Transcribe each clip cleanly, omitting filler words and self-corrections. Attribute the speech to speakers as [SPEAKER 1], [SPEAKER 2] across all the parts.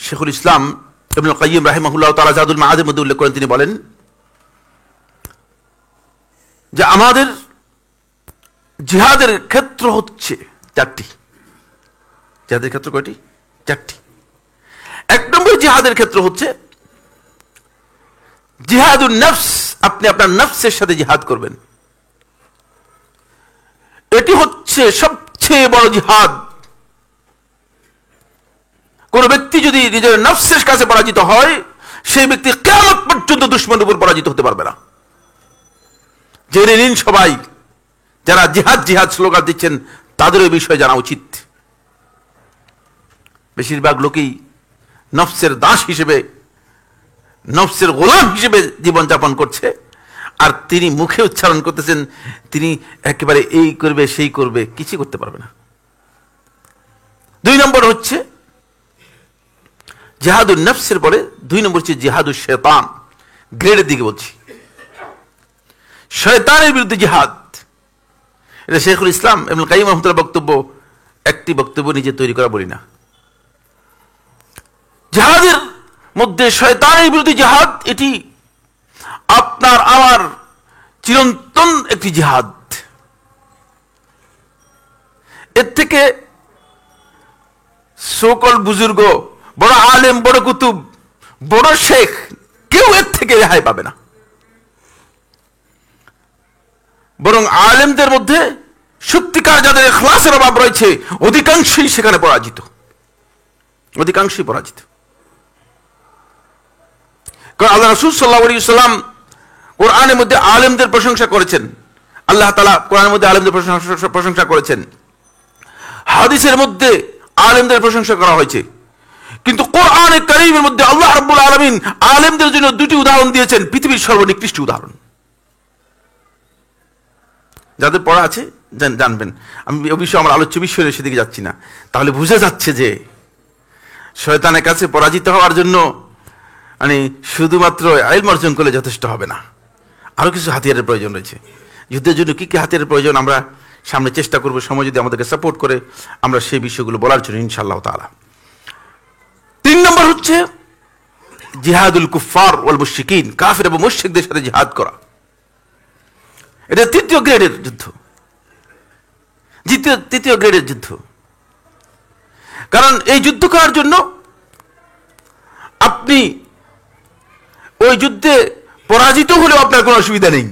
[SPEAKER 1] শেখুল ইসলাম ইবনুল কাইয়িম রাহিমাহুল্লাহ তাআলা জাদুল মাআদের মধ্যে উল্লেখ করেন, তিনি বলেন যে আমাদের জিহাদের ক্ষেত্র হচ্ছে চারটি। জিহাদের ক্ষেত্র কয়টি? চারটি। এক নম্বর জিহাদের ক্ষেত্র হচ্ছে জিহাদুন নফস, আপনি আপনার নফসের সাথে জিহাদ করবেন। এটি হচ্ছে সবচেয়ে বড় জিহাদ। কোন ব্যক্তি যদি নিজের নফসের কাছে পরাজিত হয়, সেই ব্যক্তি কিয়ামত পর্যন্ত দুশমনের উপর পরাজিত হতে পারবে না। জেনে নিন সবাই, যারা জিহাদ জিহাদ স্লোগান দিচ্ছেন তাদের এই বিষয়ে জানা উচিত। বেশিরভাগ লোকই নফসের দাস হিসেবে, নফসের গোলাম হিসেবে জীবনযাপন করছে, আর তিনি মুখে উচ্চারণ করতেছেন তিনি একেবারে এই করবে সেই করবে, কিছু করতে পারবে না। দুই নম্বর হচ্ছে জিহাদুন নফসের পরে দুই নম্বর হচ্ছে জিহাদুশ শয়তান। গ্রেডের দিকে বলছি, শয়তানের বিরুদ্ধে জিহাদ। এটা শেখুল ইসলাম ইবনুল কাইয়িম রাহিমাহুল্লাহ বক্তব্য, একটি বক্তব্য নিজে তৈরি করা বলি না। জিহাদের মধ্যে শয়তানের বিরুদ্ধে জিহাদ, এটি আপনার আমার চিরন্তন একটি জিহাদ। এর থেকে সকল বুজুর্গ, বড় আলেম, বড় কুতুব, বড় শেখ, কেউ এর থেকে রেহাই পাবে না। বরং আলেমদের মধ্যে সত্যিকার যাদের ইখলাসের অভাব রয়েছে, অধিকাংশই সেখানে পরাজিত, অধিকাংশই পরাজিত। কারণ আল্লাহ রাসূল সাল্লাল্লাহু আলাইহি ওয়াসাল্লাম কোরআনের মধ্যে আলেমদের প্রশংসা করেছেন। আল্লাহ তাআলা কোরআনের মধ্যে আলেমদের প্রশংসা করেছেন, হাদিসের মধ্যে আলেমদের প্রশংসা করা হয়েছে। কিন্তু কোরআনে কারীমের মধ্যে আল্লাহ রাব্বুল আলামিন আলেমদের জন্য দুটি উদাহরণ দিয়েছেন, পৃথিবীর সর্বনিকৃষ্ট উদাহরণ। যাদের পড়া আছে জানবেন, আমি অবশ্যই আমার আলোচ্য বিষয় সেদিকে যাচ্ছি না। তাহলে বুঝে যাচ্ছে যে শয়তানের কাছে পরাজিত হওয়ার জন্য মানে শুধুমাত্র ইলম অর্জন করলে যথেষ্ট হবে না, আরো কিছু হাতিয়ারের প্রয়োজন রয়েছে। যুদ্ধের জন্য কি কি হাতিয়ারের প্রয়োজন আমরা সামনে চেষ্টা করব, সময় যদি আমাদেরকে সাপোর্ট করে আমরা সেই বিষয়গুলো বলার জন্য ইনশাআল্লাহ তাআলা। তিন নম্বর হচ্ছে জিহাদুল কুফার ওয়াল মুশরিকিন, কাফির এবং মুশরিকদের সাথে জিহাদ করা। এটা তৃতীয় গ্রেডের যুদ্ধ, তৃতীয় গ্রেডের যুদ্ধ। কারণ এই যুদ্ধ করার জন্য আপনি ওই যুদ্ধে পরাজিত হলেও আপনার কোনো অসুবিধা নেই।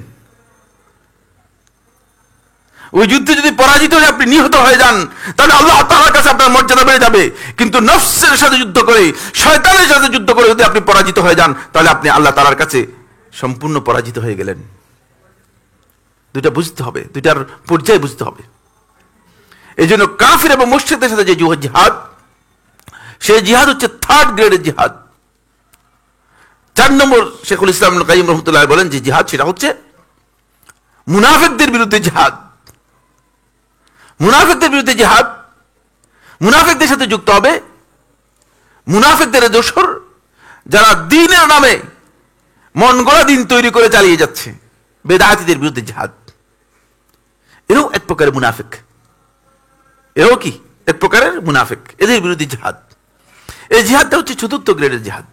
[SPEAKER 1] ওই যুদ্ধে যদি পরাজিত হয়ে আপনি নিহত হয়ে যান, তাহলে আল্লাহ তাআলার কাছে আপনার মর্যাদা বেড়ে যাবে। কিন্তু নফসের সাথে যুদ্ধ করে, শয়তানের সাথে যুদ্ধ করে যদি আপনি পরাজিত হয়ে যান, তাহলে আপনি আল্লাহ তাআলার কাছে সম্পূর্ণ পরাজিত হয়ে গেলেন। দুইটা বুঝতে হবে, দুইটার পর্যায়ে বুঝতে হবে। এই জন্য কাফির এবং মুশরিকদের সাথে যে জিহাদ, সেই জিহাদ হচ্ছে থার্ড গ্রেডের জিহাদ। চার নম্বর শেখুল ইসলাম ইবনুল কাইয়িম রাহিমাহুল্লাহ বলেন যে জিহাদ, সেটা হচ্ছে মুনাফিকদের বিরুদ্ধে জিহাদ। মুনাফিকদের বিরুদ্ধে জিহাদ, মুনাফিকদের সাথে যুক্ত হবে মুনাফিকদের দোসর, যারা দ্বীনের নামে মন গড়া দিন তৈরি করে চালিয়ে যাচ্ছে, বেদাতীদের বিরুদ্ধে জিহাদ। এরাও এক প্রকারের মুনাফিক, এরাও কি এক প্রকারের মুনাফিক, এদের বিরুদ্ধে জিহাদ। এই জিহাদটা হচ্ছে চতুর্থ গ্রেডের জিহাদ।